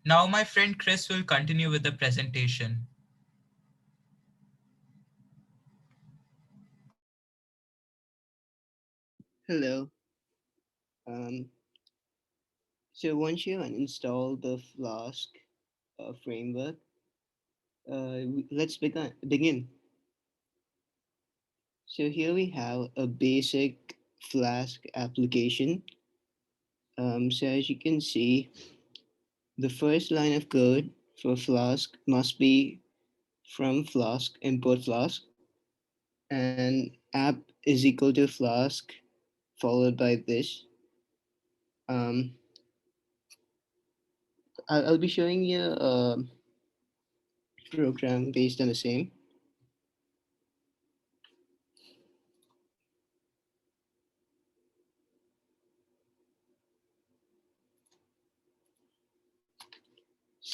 Now my friend Chris will continue with the presentation. Hello. Um, so once you uninstall the Flask framework, let's begin. So here we have a basic Flask application. So as you can see, the first line of code for Flask must be from Flask, import Flask, and app is equal to Flask followed by this. Um, I'll be showing you a program based on the same.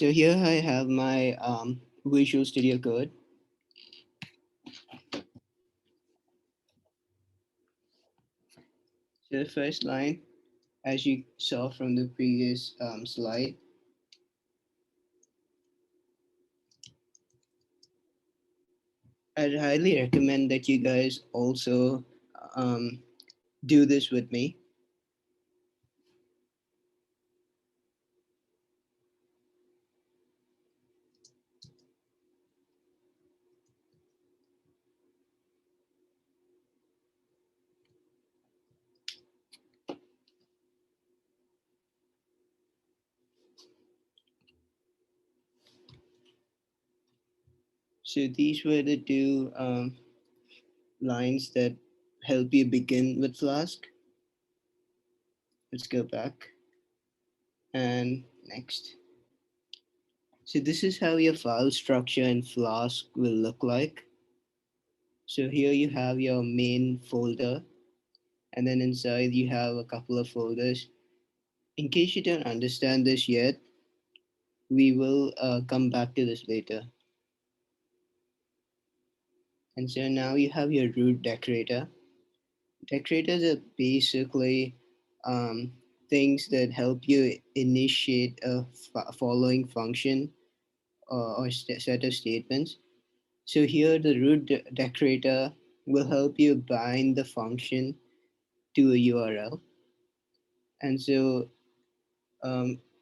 So here I have my Visual Studio Code. So the first line, as you saw from the previous slide, I'd highly recommend that you guys also um, do this with me. So these were the two lines that help you begin with Flask. Let's go back and next. So this is how your file structure in Flask will look like. So here you have your main folder, and then inside you have a couple of folders. In case you don't understand this yet, we will come back to this later. And so now you have your root decorator. Decorators are basically um, things that help you initiate a following function or set of statements. So here the root decorator will help you bind the function to a URL. And so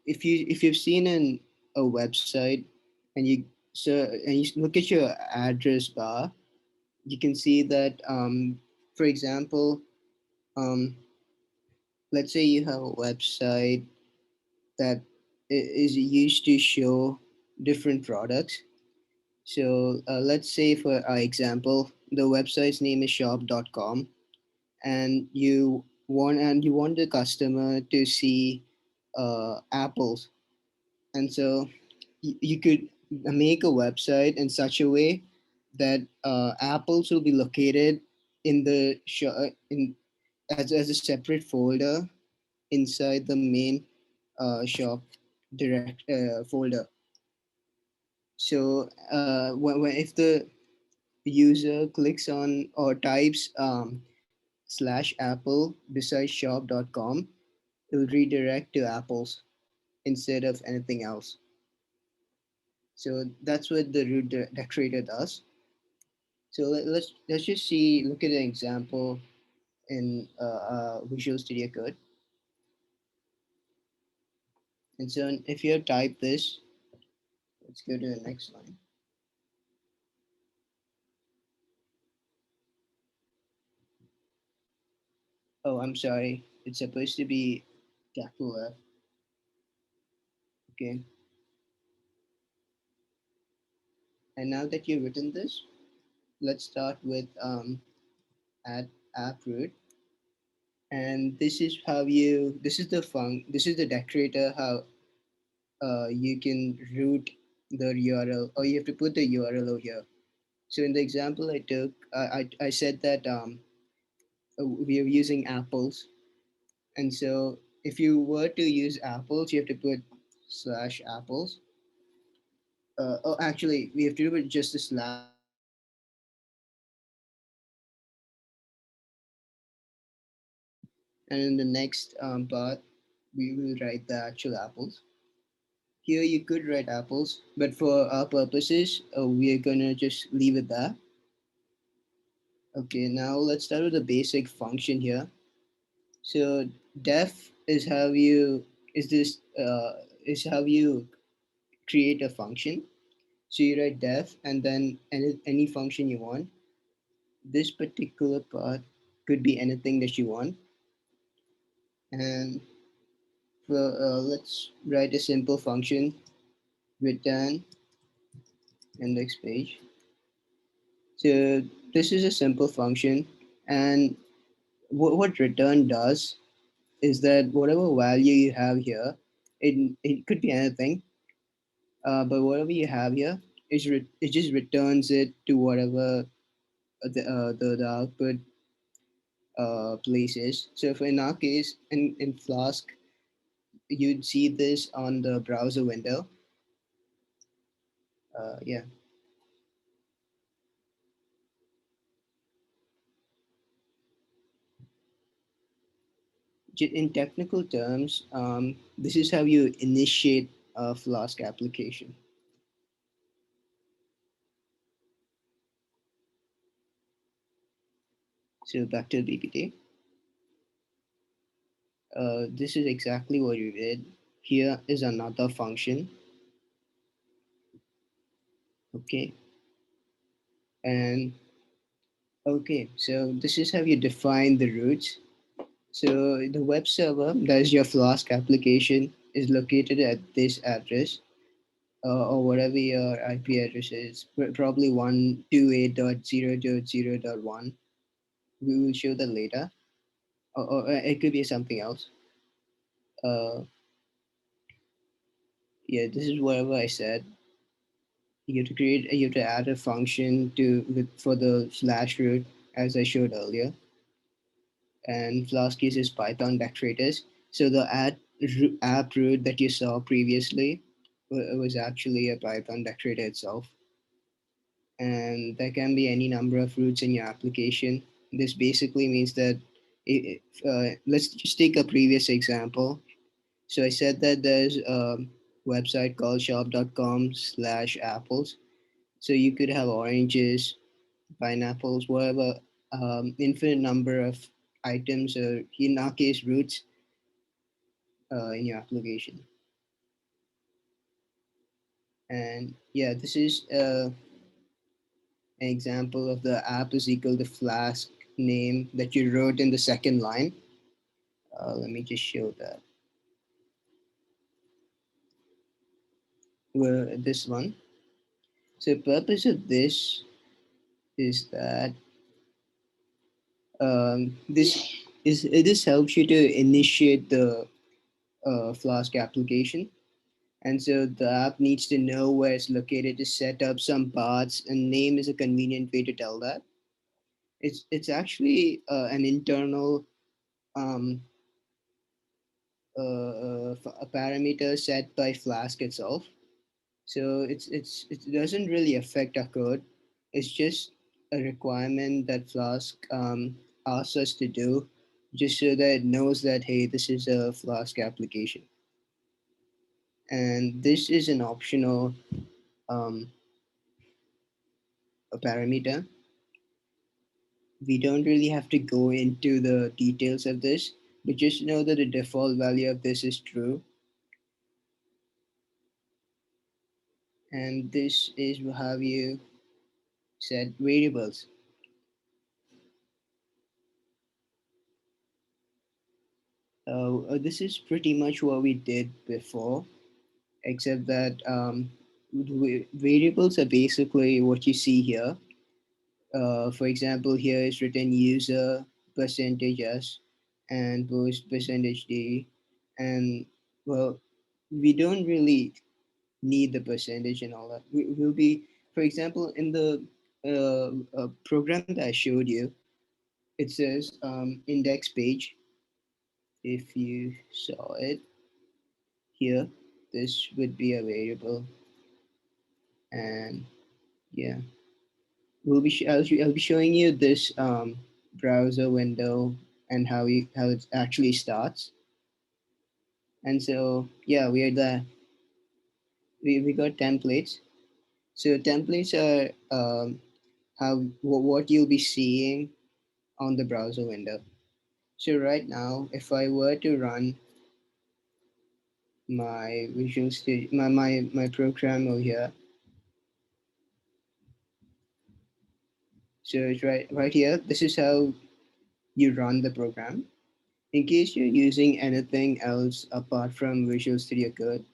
if you've seen a website and you look at your address bar, you can see that for example, um, let's say you have a website that is used to show different products. So let's say for our example, the website's name is shop.com, and you want the customer to see apples. And so you could make a website in such a way that apples will be located in the in as a separate folder inside the main shop direct folder. So if the user clicks on or types slash apple beside shop.com, it will redirect to apples instead of anything else. So that's what the root decorator does. So let's just look at an example in Visual Studio Code. And so if you type this, let's go to the next line. Oh, I'm sorry. It's supposed to be capital F. Okay. And now that you've written this, let's start with add app root. And this is the decorator how you can root the URL, or you have to put the URL over here. So in the example I took, I said that we are using apples, and so if you were to use apples, you have to put slash apples. Oh, actually, we have to do just a slash, and in the next part, we will write the actual apples. here you could write apples, but for our purposes, we are gonna just leave it there. Okay, now let's start with the basic function here. So def is how you is this is how you create a function. So you write def and then any function you want. This particular part could be anything that you want. And let's write a simple function, return index page. So this is a simple function, and what return does is that whatever value you have here, it could be anything, but whatever you have here it just returns it to whatever the output place is. So if in our case in Flask, you'd see this on the browser window. Yeah, in technical terms, this is how you initiate a Flask application. So back to the BPT. This is exactly what we did. Here is another function. Okay, and okay, so this is how you define the routes. So the web server, that is your Flask application, is located at this address, or whatever your IP address is, probably 128.0.0.1. We will show that later, or it could be something else. Uh, yeah, this is whatever I said. You have to add a function for the slash root, as I showed earlier, and Flask uses Python decorators. So the app root that you saw previously was actually a Python decorator itself, and there can be any number of roots in your application. This basically means that let's just take a previous example. So I said that there's a website called shop.com/apples. So you could have oranges, pineapples, whatever, infinite number of items, or in our case, roots in your application. And yeah, this is an example of the app is equal to Flask name that you wrote in the second line. Let me just show that. Well, this one. So purpose of this is that this helps you to initiate the Flask application. And so the app needs to know where it's located to set up some paths, and name is a convenient way to tell that. It's actually an internal um, a parameter set by Flask itself. So it doesn't really affect our code. It's just a requirement that Flask asks us to do, just so that it knows that hey, this is a Flask application, and this is an optional um, a parameter. We don't really have to go into the details of this, but just know that the default value of this is true, and this is how you set variables. This is pretty much what we did before, except that variables are basically what you see here. For example, here is written user percentage s and post percentage d, and well, we don't really need the percentage and all that. Will be, for example, in the program that I showed you, it says index page. If you saw it here, this would be a variable, and yeah, I'll be showing you this browser window and how it actually starts. And so yeah, we are there. we got templates. So templates are what you'll be seeing on the browser window. So right now, if I were to run my Visual Studio, my program over here, so it's right here. This is how you run the program. In case you're using anything else apart from Visual Studio Code,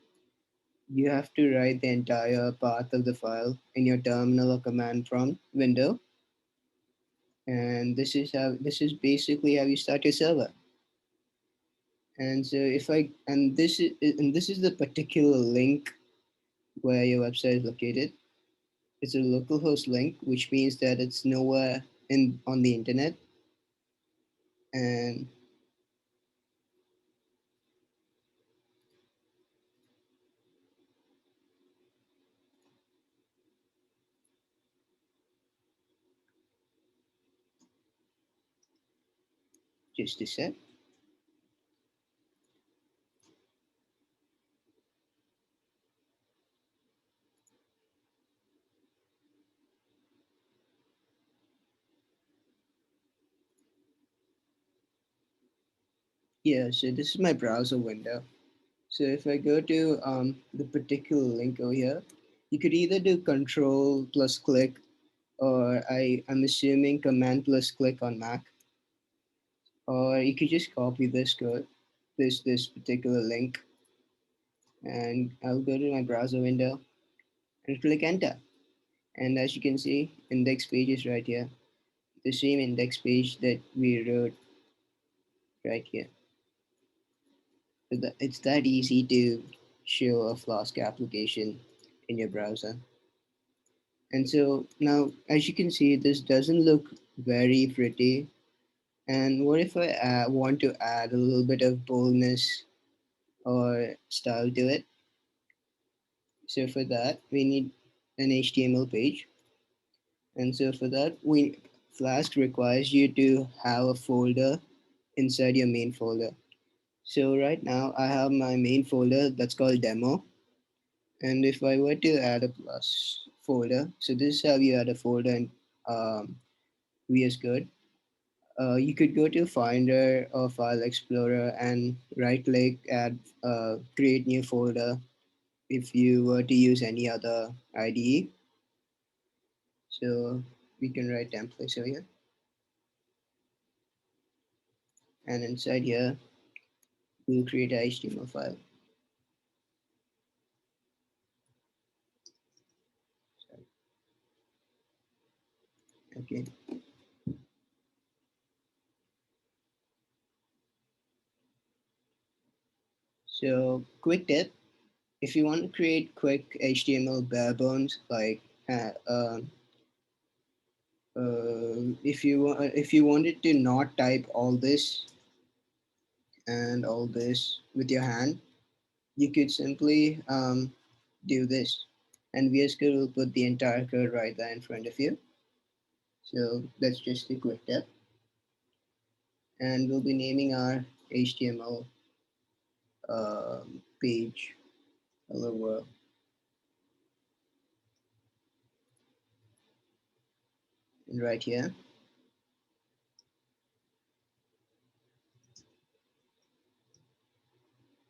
you have to write the entire path of the file in your terminal or command prompt window, and this is basically how you start your server. And so if I and this is the particular link where your website is located. It's a localhost link, which means that it's nowhere in on the internet. And just a sec. Yeah, so this is my browser window. So if I go to the particular link over here, you could either do Control plus click, or I'm assuming Command plus click on Mac, or you could just copy this code, this particular link, and I'll go to my browser window and click enter. And as you can see, index page is right here, the same index page that we wrote right here. So it's that easy to show a Flask application in your browser. And so now, as you can see, this doesn't look very pretty. And what if I want to add a little bit of boldness or style to it? So for that, we need an HTML page. And so for that, Flask requires you to have a folder inside your main folder. So right now, I have my main folder that's called demo. And if I were to add a plus folder, so this is how you add a folder in VS Code. You could go to Finder or File Explorer and right click, add, create new folder if you were to use any other IDE. So we can write templates over here. And inside here, we'll create a HTML file. Okay. So quick tip, if you want to create quick HTML bare bones, like if you wanted to not type all this and all this with your hand, you could simply do this, and VS Code will put the entire code right there in front of you. So that's just a quick tip, and we'll be naming our HTML page hello world. And right here,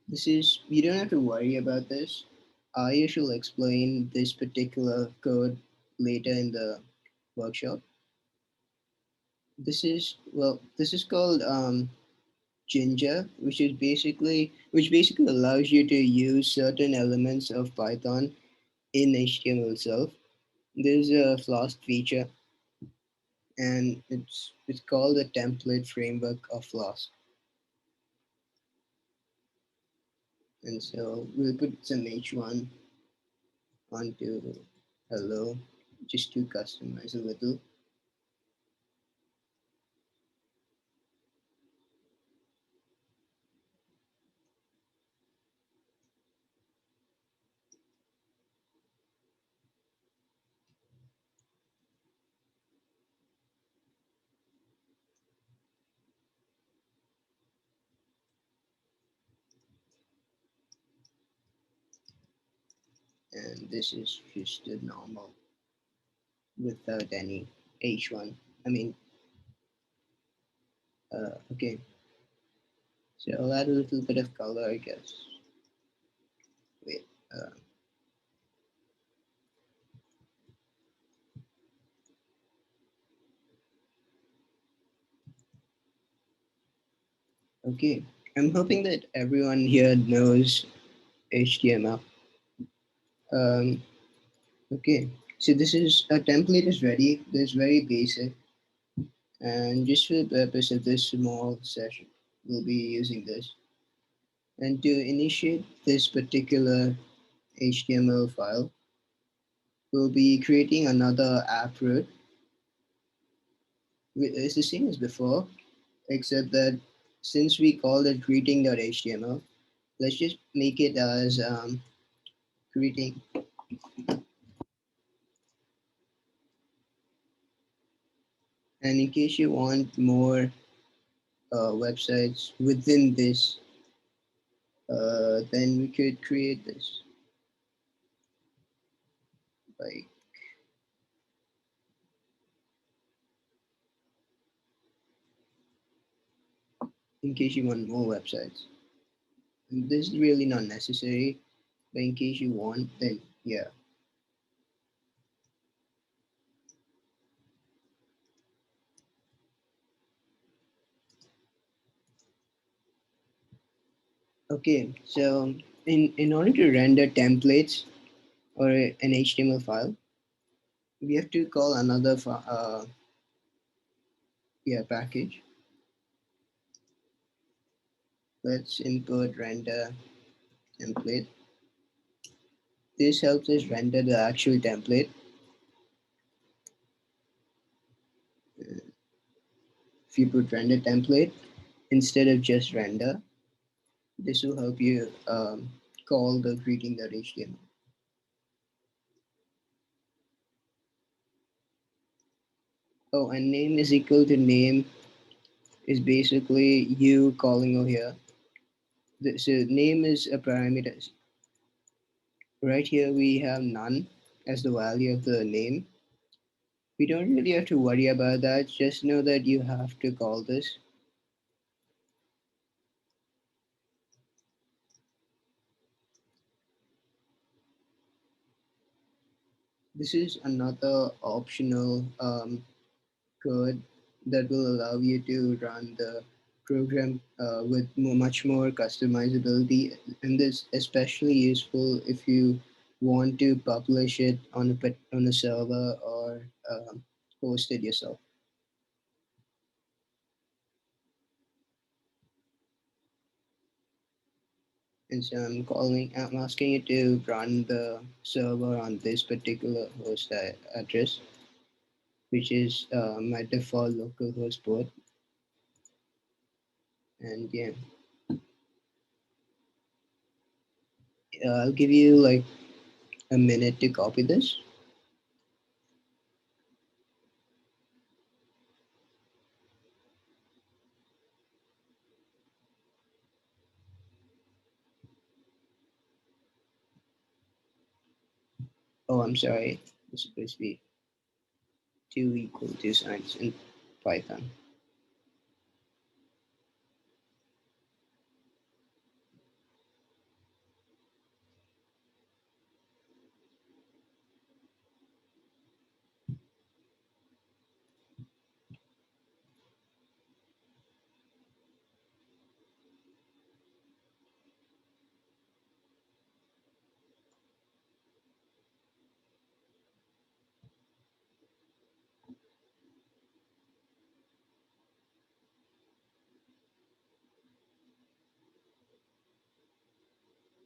this is, you don't have to worry about this. I shall explain this particular code later in the workshop. This is called Ginger, which basically allows you to use certain elements of Python in HTML itself. There's a Flask feature, and it's called the template framework of Flask. And so we'll put some H1 onto hello, just to customize a little. and this is just a normal without any H1. I mean, okay, so I'll add a little bit of color, I guess. Wait, okay. I'm hoping that everyone here knows HTML. Um, okay, so this is a template is ready. This is very basic, and just for the purpose of this small session, we'll be using this. And to initiate this particular HTML file, we'll be creating another app root. It's the same as before, except that since we called it greeting.html, let's just make it as greeting. And in case you want more websites within this, then we could create this. Like, in case you want more websites. And this is really not necessary, but in case you want, then yeah. Okay, so in order to render templates or an HTML file, we have to call another yeah, package. Let's import render template. This helps us render the actual template. If you put render template instead of just render, this will help you call the greeting.html. Oh, and name is equal to name is basically you calling over here. So name is a parameter. Right here we have none as the value of the name. We don't really have to worry about that. Just know that you have to call this. This is another optional code that will allow you to run the program with much more customizability. And this especially useful if you want to publish it on a server or host it yourself. And so I'm asking it to run the server on this particular host address, which is my default local host port. And yeah, I'll give you like a minute to copy this. Oh, I'm sorry. It's supposed to be 2 equal to signs in Python.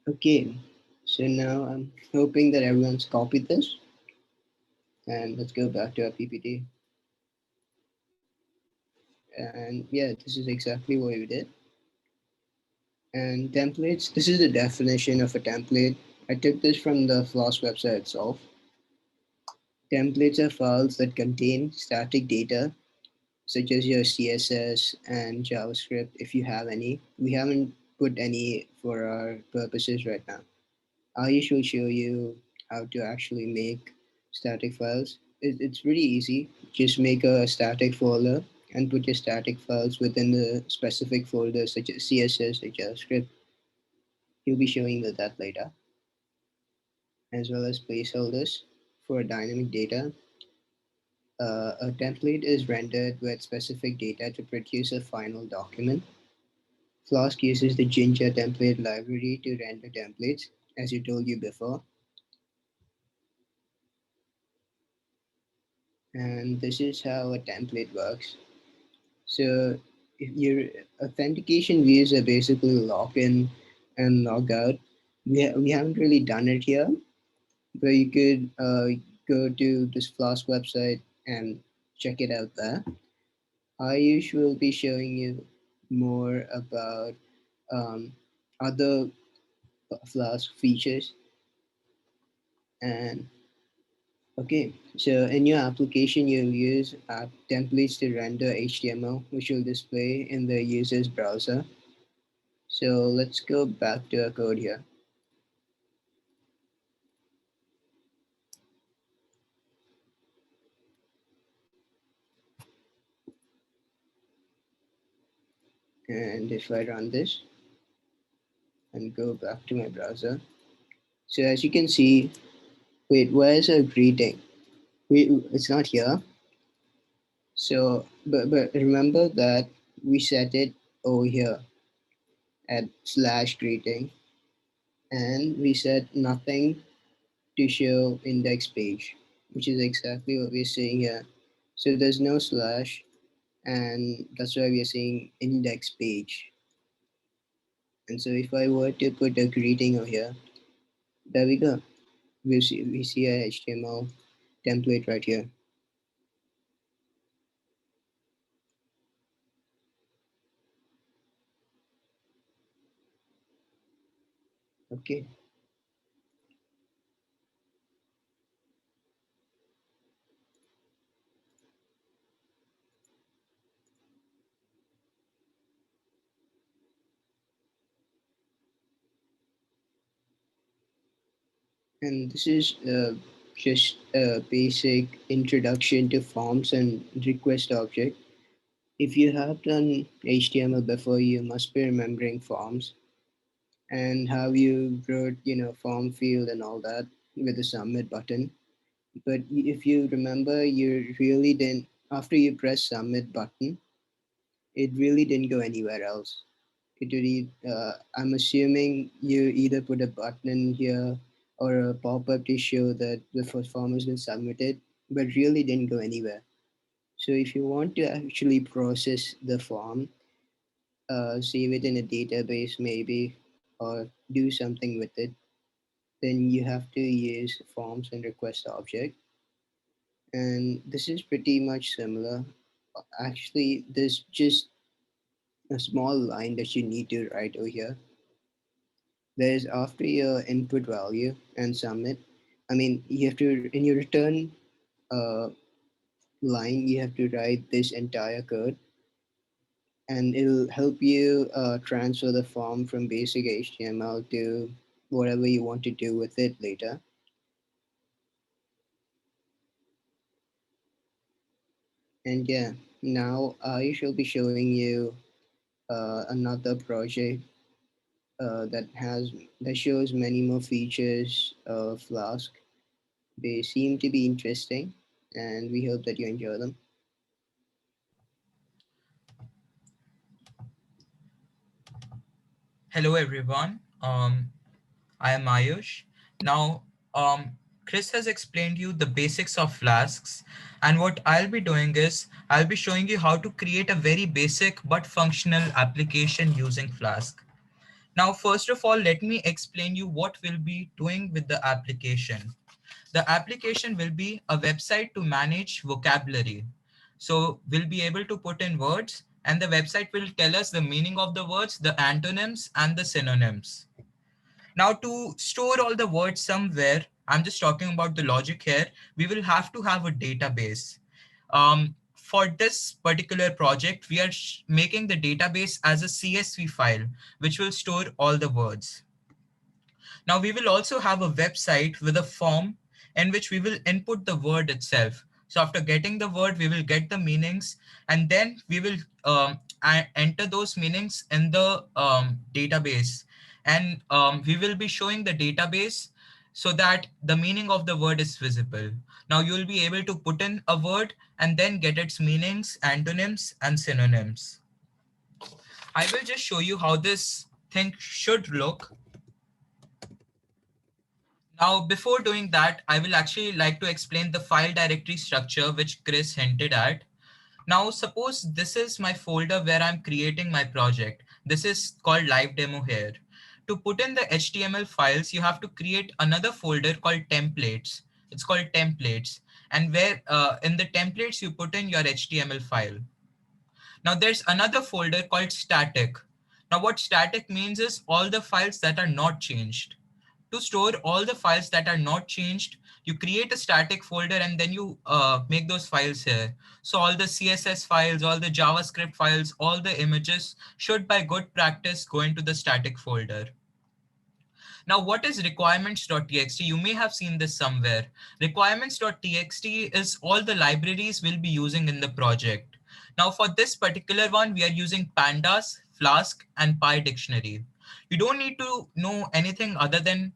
Okay, so now I'm hoping that everyone's copied this. And let's go back to our PPT. And yeah, this is exactly what we did. And templates, this is the definition of a template. I took this from the Floss website itself. Templates are files that contain static data, such as your CSS and JavaScript, if you have any. We haven't put any for our purposes right now. I will show you how to actually make static files. It's really easy. Just make a static folder and put your static files within the specific folder, such as CSS or JavaScript. He'll be showing that later, as well as placeholders for dynamic data. A template is rendered with specific data to produce a final document. Flask uses the Ginger template library to render templates, as you told you before. And this is how a template works. So if your authentication views are basically log in and log out. We haven't really done it here, but you could go to this Flask website and check it out there. Ayush will be showing you more about um, other Flask features. And okay, so in your application, you'll use app templates to render HTML, which will display in the user's browser. So let's go back to our code here. And if I run this and go back to my browser, so as you can see, wait, where's our greeting? Wait, it's not here. So, but remember that we set it over here at slash greeting, and we set nothing to show index page, which is exactly what we're seeing here. So there's no slash, and that's why we are seeing index page. And so if I were to put a greeting over here, there we go. We see a HTML template right here. Okay, and this is just a basic introduction to forms and request object. If you have done HTML before, you must be remembering forms and how you wrote, form field and all that with the submit button. But if you remember, you really didn't, after you press submit button, it really didn't go anywhere else. I'm assuming you either put a button in here or a pop-up to show that the form has been submitted, but really didn't go anywhere. So if you want to actually process the form, save it in a database maybe, or do something with it, then you have to use forms and request object. And this is pretty much similar. Actually, there's just a small line that you need to write over here. There's after your input value and submit. I mean, you have to, in your return uh, line, you have to write this entire code, and it'll help you transfer the form from basic HTML to whatever you want to do with it later. And yeah, now I shall be showing you another project that shows many more features of Flask. They seem to be interesting, and we hope that you enjoy them. Hello, everyone. I am Ayush. Now, Chris has explained you the basics of flasks, and what I'll be doing is I'll be showing you how to create a very basic but functional application using Flask. Now, first of all, let me explain you what we'll be doing with the application. The application will be a website to manage vocabulary. So we'll be able to put in words, and the website will tell us the meaning of the words, the antonyms, and the synonyms. Now, to store all the words somewhere, I'm just talking about the logic here, we will have to have a database. For this particular project, we are making the database as a CSV file, which will store all the words. Now we will also have a website with a form in which we will input the word itself. So after getting the word, we will get the meanings, and then we will enter those meanings in the database. And we will be showing the database so that the meaning of the word is visible. Now you will be able to put in a word and then get its meanings, antonyms, and synonyms. I will just show you how this thing should look. Now, before doing that, I will actually like to explain the file directory structure which Chris hinted at. Now, suppose this is my folder where I'm creating my project. This is called live demo here. To put in the HTML files, you have to create another folder called templates. It's called templates. And where in the templates, you put in your HTML file. Now there's another folder called static. Now what static means is all the files that are not changed. To store all the files that are not changed, you create a static folder and then you make those files here. So all the CSS files, all the JavaScript files, all the images should by good practice go into the static folder. Now, what is requirements.txt? You may have seen this somewhere. Requirements.txt is all the libraries we'll be using in the project. Now, for this particular one, we are using pandas, Flask, and PyDictionary. You don't need to know anything other than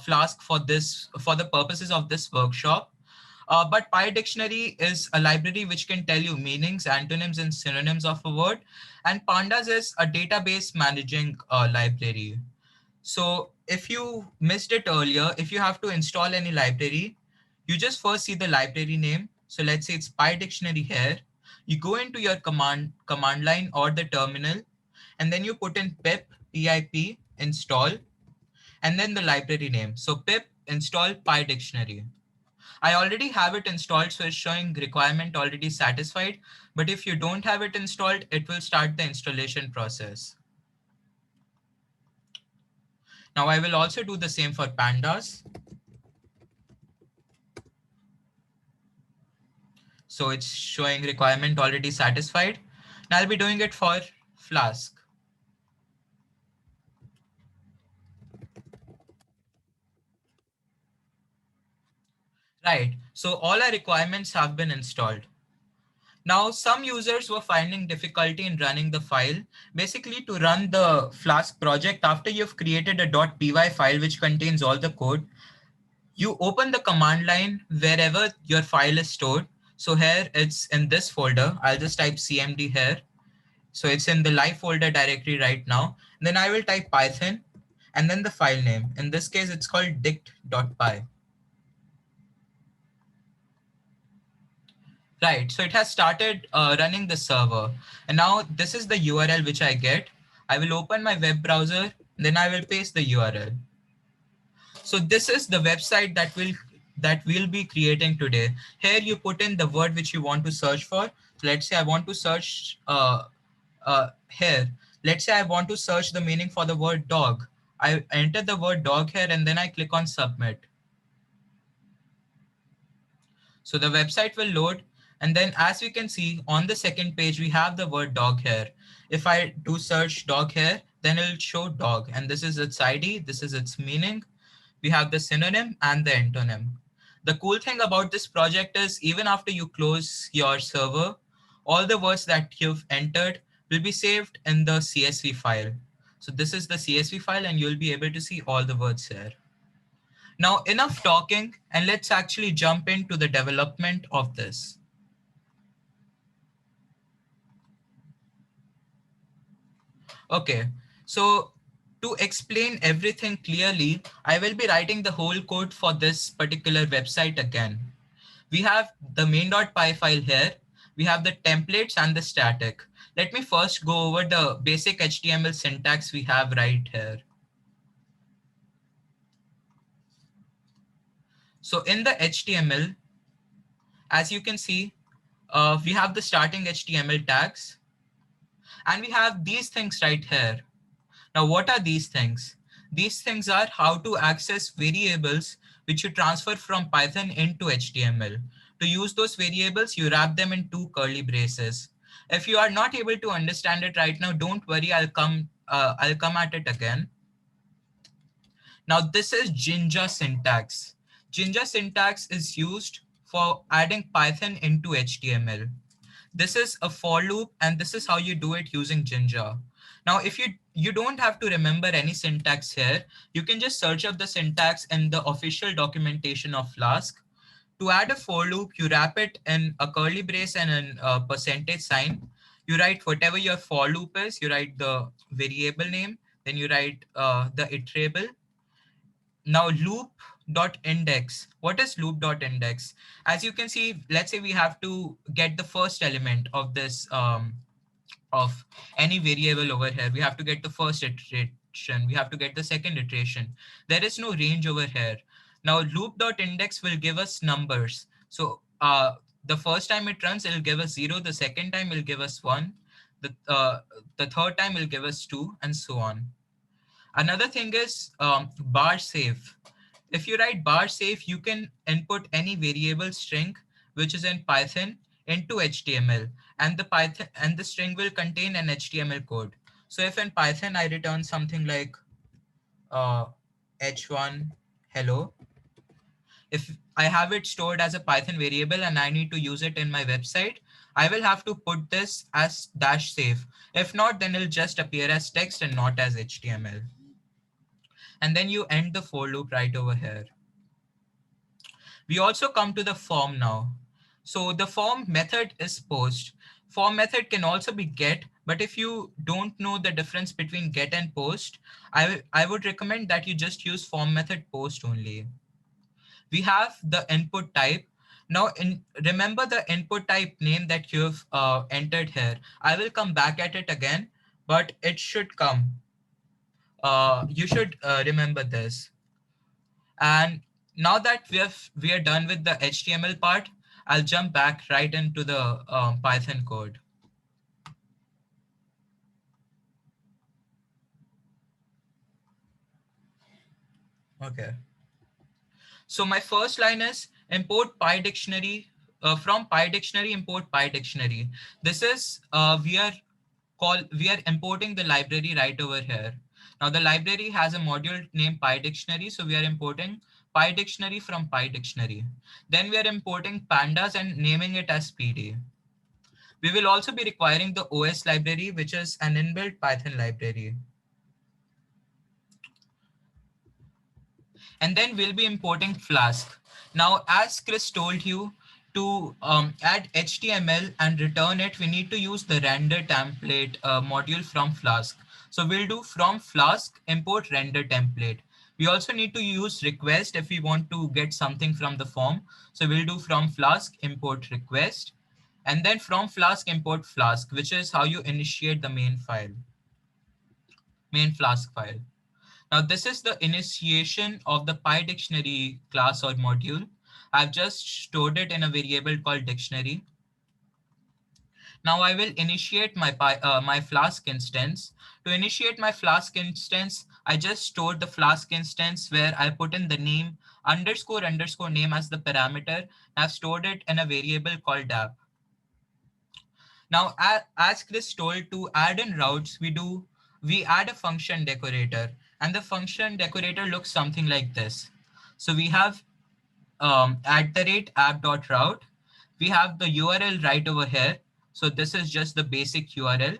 Flask for this, for the purposes of this workshop. But PyDictionary is a library which can tell you meanings, antonyms, and synonyms of a word. And Pandas is a database managing library. So if you missed it earlier, if you have to install any library, you just first see the library name. So let's say it's PyDictionary here. You go into your command line or the terminal, and then you put in pip install, and then the library name. So pip install PyDictionary. I already have it installed, so it's showing requirement already satisfied. But if you don't have it installed, it will start the installation process. Now I will also do the same for pandas. So it's showing requirement already satisfied. Now I'll be doing it for Flask. Right. So all our requirements have been installed. Now, some users were finding difficulty in running the file. Basically, to run the Flask project, after you've created a .py file which contains all the code, you open the command line wherever your file is stored. So here it's in this folder. I'll just type cmd here. So it's in the live folder directory right now. Then I will type Python and then the file name. In this case, it's called dict.py. Right, so it has started running the server. And now this is the URL which I get. I will open my web browser, then I will paste the URL. So this is the website that we'll be creating today. Here you put in the word which you want to search for. So let's say I want to search here. Let's say I want to search the meaning for the word dog. I enter the word dog here and then I click on submit. So the website will load. And then as we can see on the second page, we have the word dog here. If I do search dog here, then it'll show dog. And this is its ID. This is its meaning. We have the synonym and the antonym. The cool thing about this project is even after you close your server, all the words that you've entered will be saved in the CSV file. So this is the CSV file and you'll be able to see all the words here. Now enough talking and let's actually jump into the development of this. Okay, so to explain everything clearly, I will be writing the whole code for this particular website again. We have the main.py file here. We have the templates and the static. Let me first go over the basic HTML syntax we have right here. So in the HTML, as you can see, we have the starting HTML tags and we have these things right here. Now, what are these things? These things are how to access variables which you transfer from Python into HTML. To use those variables, you wrap them in two curly braces. If you are not able to understand it right now, don't worry, I'll come at it again. Now this is Jinja syntax. Jinja syntax is used for adding Python into HTML. This is a for loop, and this is how you do it using Jinja. Now, if you don't have to remember any syntax here, you can just search up the syntax in the official documentation of Flask. To add a for loop, you wrap it in a curly brace and a percentage sign. You write whatever your for loop is. You write the variable name, then you write the iterable. Now loop dot index. What is loop dot index? As you can see, let's say we have to get the first element of this of any variable over here. We have to get the first iteration. We have to get the second iteration. There is no range over here. Now loop dot index will give us numbers. So the first time it runs, it'll give us 0. The second time it'll give us 1. The third time it'll give us 2, and so on. Another thing is bar safe. If you write bar safe, you can input any variable string which is in Python into HTML, and the string will contain an HTML code. So if in Python I return something like uh, h1 hello, if I have it stored as a Python variable and I need to use it in my website, I will have to put this as dash safe. If not, then it'll just appear as text and not as HTML. And then you end the for loop right over here. We also come to the form now. So the form method is post. Form method can also be get, but if you don't know the difference between get and post, I would recommend that you just use form method post only. We have the input type. Now, remember the input type name that you've entered here. I will come back at it again, but it should come. You should remember this. And now that we are done with the HTML part, I'll jump back right into the Python code. Okay. So my first line is import PyDictionary from PyDictionary import PyDictionary. This is we are importing the library right over here. Now the library has a module named PyDictionary, so we are importing PyDictionary from PyDictionary. Then we are importing pandas and naming it as PD. We will also be requiring the OS library, which is an inbuilt Python library. And then we'll be importing Flask. Now, as Chris told you, to add HTML and return it, we need to use the render template module from Flask. So we'll do from Flask import render template. We also need to use request if we want to get something from the form. So we'll do from Flask import request, and then from Flask import Flask, which is how you initiate the main Flask file. Now this is the initiation of the PyDictionary class or module. I've just stored it in a variable called dictionary. Now I will initiate my Flask instance. To initiate my Flask instance, I just stored the Flask instance where I put in the name underscore underscore name as the parameter. I've stored it in a variable called app. Now, as Chris told, to add in routes, we add a function decorator, and the function decorator looks something like this. So we have @app.route. We have the URL right over here. So this is just the basic URL.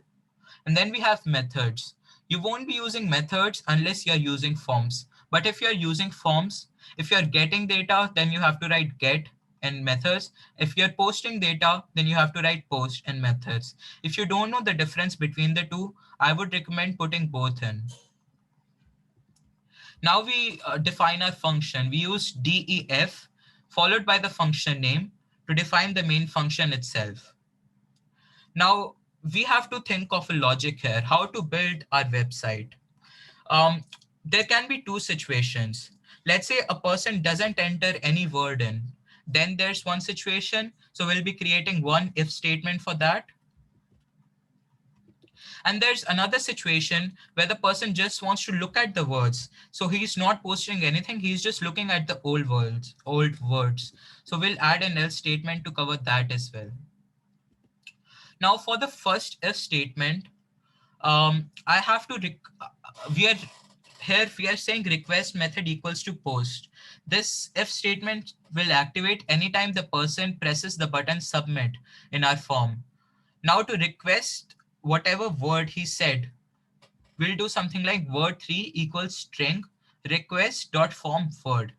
And then we have methods. You won't be using methods unless you're using forms. But if you're using forms, if you're getting data, then you have to write get and methods. If you're posting data, then you have to write post and methods. If you don't know the difference between the two, I would recommend putting both in. Now we define our function. We use def followed by the function name to define the main function itself. Now we have to think of a logic here, how to build our website. Um, there can be two situations. Let's say a person doesn't enter any word in. Then there's one situation. So we'll be creating one if statement for that. And there's another situation where the person just wants to look at the words. So he's not posting anything. He's just looking at the old words. So we'll add an else statement to cover that as well. Now for the first if statement, I have to, we are here we are saying request method equals to post. This if statement will activate anytime the person presses the button submit in our form. Now to request whatever word he said, we'll do something like word3 equals string request dot form word.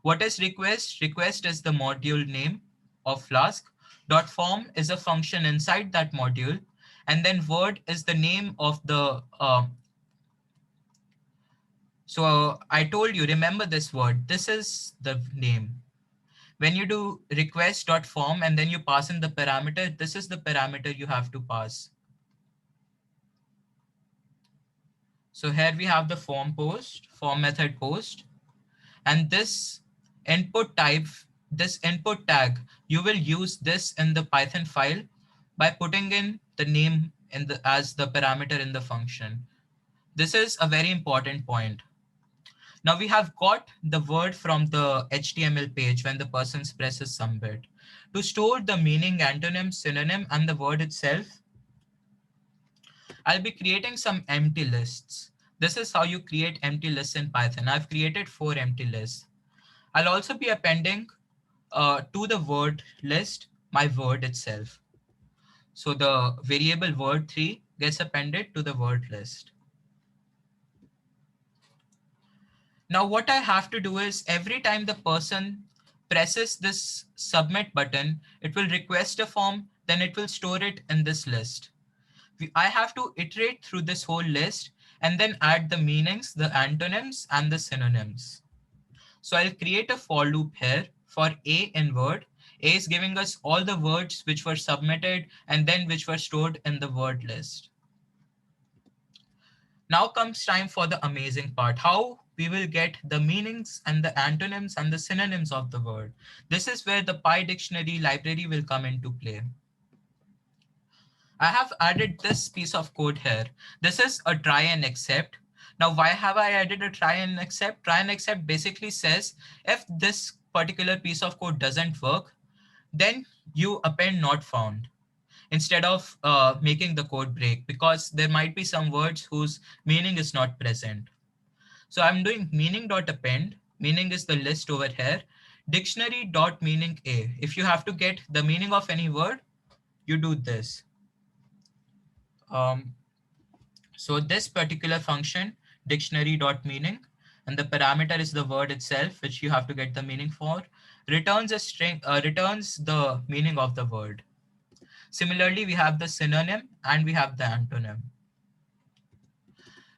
What is request? Request is the module name of Flask. Dot form is a function inside that module. And then word is the name of the so I told you, remember this word. This is the name. When you do request.form and then you pass in the parameter, this is the parameter you have to pass. So here we have the form post, form method post, and this input type, this input tag, you will use this in the Python file by putting in the name in the as the parameter in the function. This is a very important point. Now we have got the word from the HTML page when the person presses submit. To store the meaning, antonym, synonym, and the word itself, I'll be creating some empty lists. This is how you create empty lists in Python. I've created 4 empty lists. I'll also be appending to the word list my word itself. So the variable word3 gets appended to the word list. Now what I have to do is every time the person presses this submit button, it will request a form, then it will store it in this list. I have to iterate through this whole list and then add the meanings, the antonyms, and the synonyms. So I'll create a for loop here for A in word. A is giving us all the words which were submitted and then which were stored in the word list. Now comes time for the amazing part, how we will get the meanings and the antonyms and the synonyms of the word. This is where the PyDictionary library will come into play. I have added this piece of code here. This is a try and except. Now, why have I added a try and except? Try and except basically says if this particular piece of code doesn't work, then you append not found instead of making the code break, because there might be some words whose meaning is not present. So I'm doing meaning.append. Meaning is the list over here. Dictionary.meaning A. If you have to get the meaning of any word, you do this. Um, so this particular function, dictionary.meaning, and the parameter is the word itself, which you have to get the meaning for, returns a string, returns the meaning of the word. Similarly, we have the synonym and we have the antonym.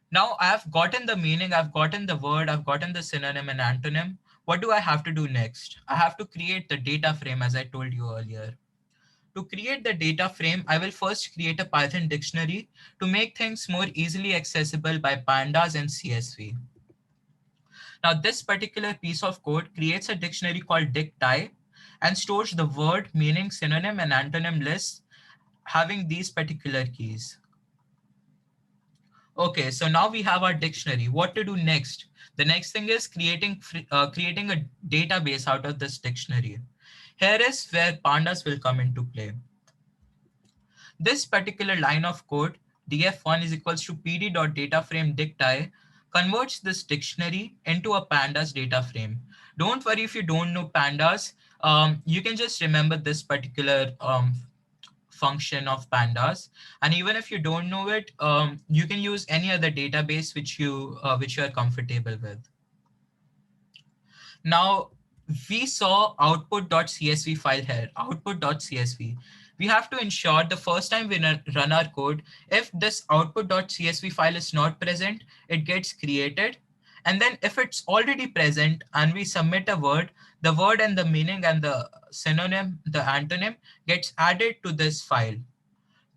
Now I've gotten the meaning, I've gotten the word, I've gotten the synonym and antonym. What do I have to do next? I have to create the data frame as I told you earlier. To create the data frame, I will first create a Python dictionary to make things more easily accessible by pandas and CSV. Now this particular piece of code creates a dictionary called dicti and stores the word, meaning, synonym and antonym lists having these particular keys. Okay, so now we have our dictionary. What to do next? The next thing is creating a database out of this dictionary. Here is where pandas will come into play. This particular line of code, df1 is equals to pd.dataframe.dicti, converts this dictionary into a pandas data frame. Don't worry if you don't know pandas. You can just remember this particular function of pandas, and even if you don't know it, you can use any other database which you are comfortable with. Now we saw output.csv file here, output.csv. We have to ensure the first time we run our code, if this output.csv file is not present, it gets created. And then if it's already present and we submit a word, the word and the meaning and the synonym, the antonym gets added to this file.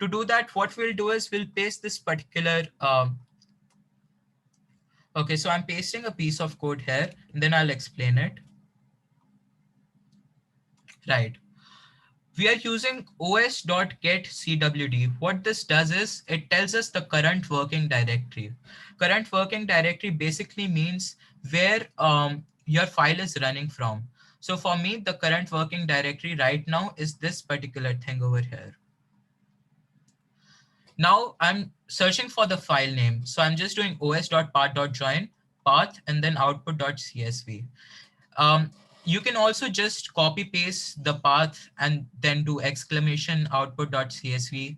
To do that, what we'll do is we'll paste this particular, okay, so I'm pasting a piece of code here, and then I'll explain it. Right. We are using os.getCwd. What this does is it tells us the current working directory. Current working directory basically means where your file is running from. So for me, the current working directory right now is this particular thing over here. Now I'm searching for the file name. So I'm just doing os.part.join path and then output.csv. um, you can also just copy paste the path and then do exclamation output.csv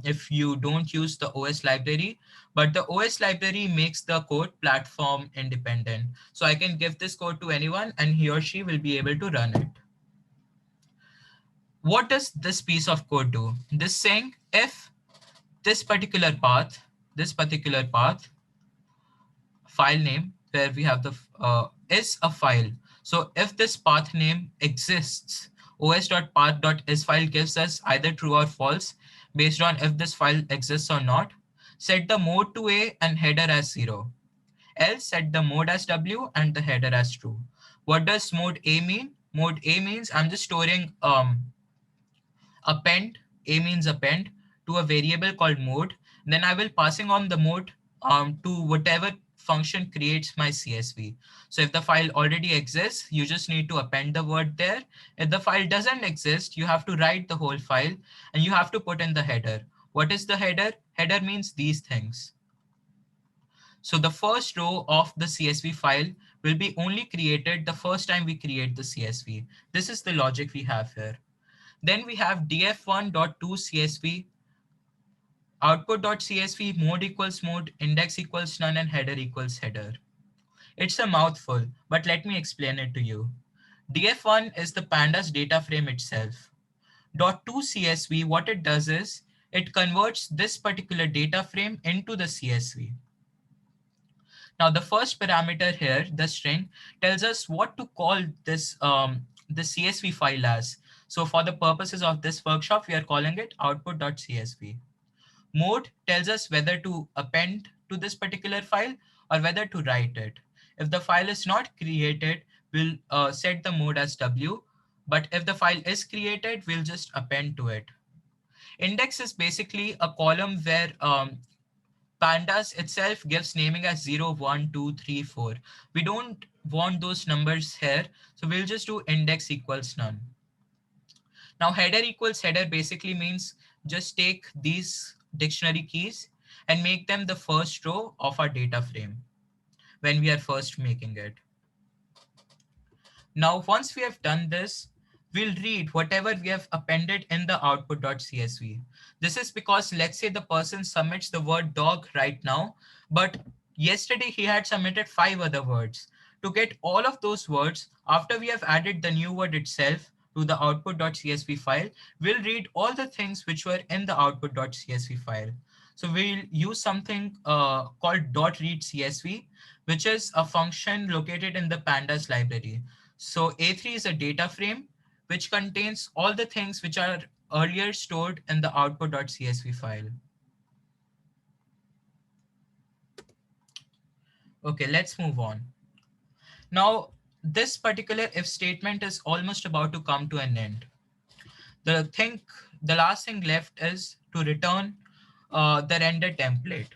if you don't use the OS library. But the OS library makes the code platform independent. So I can give this code to anyone and he or she will be able to run it. What does this piece of code do? This saying if this particular path, this particular path file name where we have the is a file. So if this path name exists, os.path.is file gives us either true or false based on if this file exists or not. Set the mode to A and header as 0. Else set the mode as W and the header as true. What does mode A mean? Mode A means I'm just storing append, a means append, to a variable called mode. Then I will passing on the mode to whatever function creates my CSV. So if the file already exists, you just need to append the word there. If the file doesn't exist, you have to write the whole file and you have to put in the header. What is the header? Header means these things. So the first row of the CSV file will be only created the first time we create the CSV. This is the logic we have here. Then we have df1.toCSV, output.csv, mode equals mode, index equals none, and header equals header. It's a mouthful, but let me explain it to you. df1 is the pandas data frame itself. .toCSV, what it does is, it converts this particular data frame into the CSV. Now the first parameter here, the string, tells us what to call this the CSV file as. So for the purposes of this workshop, we are calling it output.csv. Mode tells us whether to append to this particular file or whether to write it. If the file is not created, we'll set the mode as W. But if the file is created, we'll just append to it. Index is basically a column where pandas itself gives naming as 0, 1, 2, 3, 4. We don't want those numbers here, so we'll just do index equals none. Now header equals header basically means just take these dictionary keys and make them the first row of our data frame when we are first making it. Now, once we have done this, we'll read whatever we have appended in the output.csv. This is because let's say the person submits the word dog right now, but yesterday he had submitted 5 other words. To get all of those words, after we have added the new word itself to the output.csv file, we'll read all the things which were in the output.csv file. So we'll use something called .readCSV, which is a function located in the pandas library. So A3 is a data frame which contains all the things which are earlier stored in the output.csv file. Okay, let's move on. Now, this particular if statement is almost about to come to an end. The thing, the last thing left is to return the render template.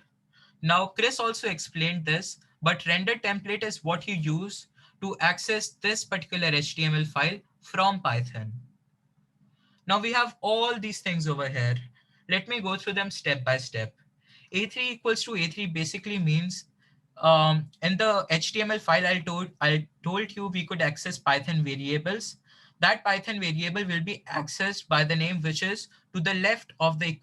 Now, Chris also explained this, but render template is what you use to access this particular HTML file from Python. Now we have all these things over here. Let me go through them step by step. A3 equals to A3 basically means in the HTML file I told you we could access Python variables. That Python variable will be accessed by the name which is to the left of the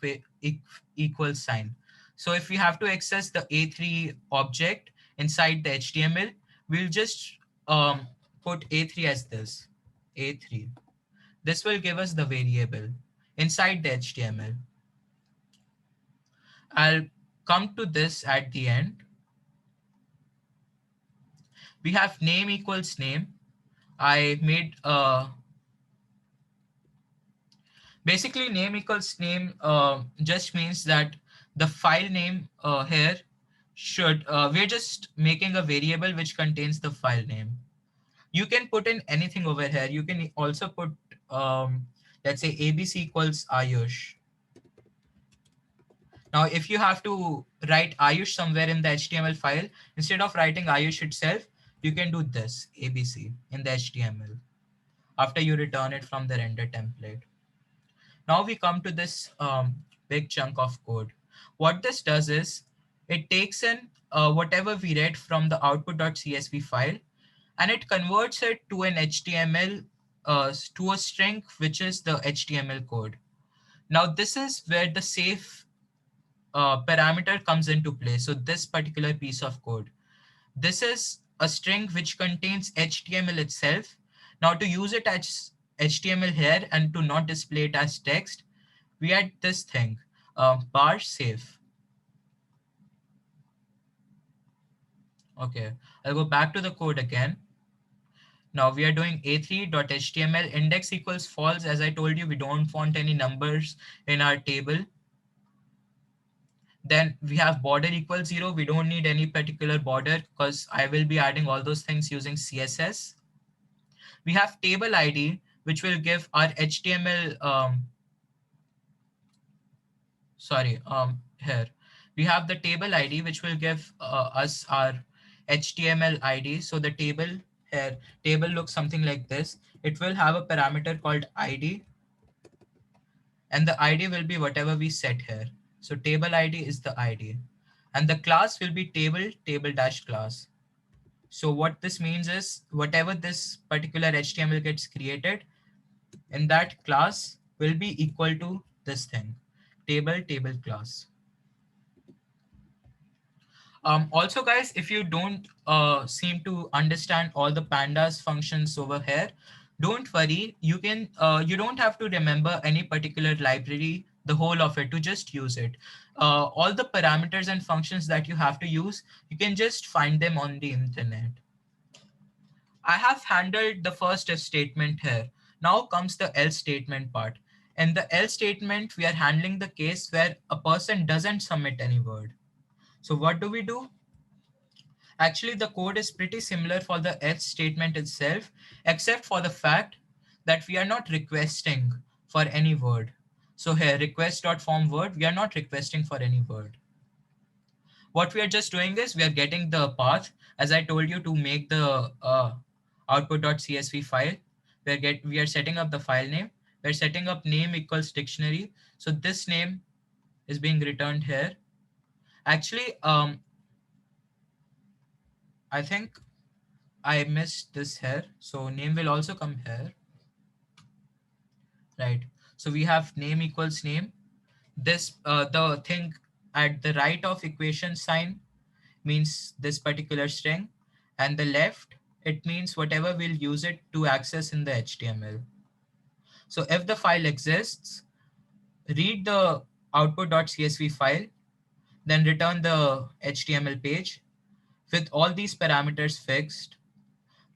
equal sign. So if we have to access the A3 object inside the HTML, we'll just put A3 as this, A3. This will give us the variable inside the HTML. I'll come to this at the end. We have name equals name. I made basically name equals name just means that the file name here should, we're just making a variable which contains the file name. You can put in anything over here. You can also put, let's say ABC equals Ayush. Now, if you have to write Ayush somewhere in the HTML file, instead of writing Ayush itself, you can do this ABC in the HTML after you return it from the render template. Now we come to this big chunk of code. What this does is it takes in whatever we read from the output.csv file, and it converts it to an HTML, to a string, which is the HTML code. Now this is where the safe parameter comes into play. So this particular piece of code, this is a string which contains HTML itself. Now to use it as HTML here and to not display it as text, we add this thing, bar save. Okay, I'll go back to the code again. Now we are doing a3.html index equals false. As I told you, we don't want any numbers in our table. Then we have border equals 0. We don't need any particular border because I will be adding all those things using CSS. We have table ID, which will give our HTML, here. We have the table ID, which will give us our HTML ID. So the table here, table looks something like this. It will have a parameter called ID, and the ID will be whatever we set here. So table ID is the ID. And the class will be table dash class. So what this means is whatever this particular HTML gets created in that class will be equal to this thing, table class. Also, guys, if you don't seem to understand all the pandas functions over here, don't worry. You don't have to remember any particular library, the whole of it, to just use it. All the parameters and functions that you have to use, you can just find them on the internet. I have handled the first if statement here. Now comes the else statement part. In the else statement, we are handling the case where a person doesn't submit any word. So what do we do? Actually, the code is pretty similar for the else statement itself, except for the fact that we are not requesting for any word. So here, request.form word, we are not requesting for any word. What we are just doing is we are getting the path, as I told you, to make the output.csv file. We are setting up the file name. We're setting up name equals dictionary. So this name is being returned here. Actually, I think I missed this here. So name will also come here, right? So we have name equals name. This, the thing at the right of equation sign means this particular string, and the left, it means whatever we'll use it to access in the HTML. So if the file exists, read the output.csv file, then return the HTML page with all these parameters fixed.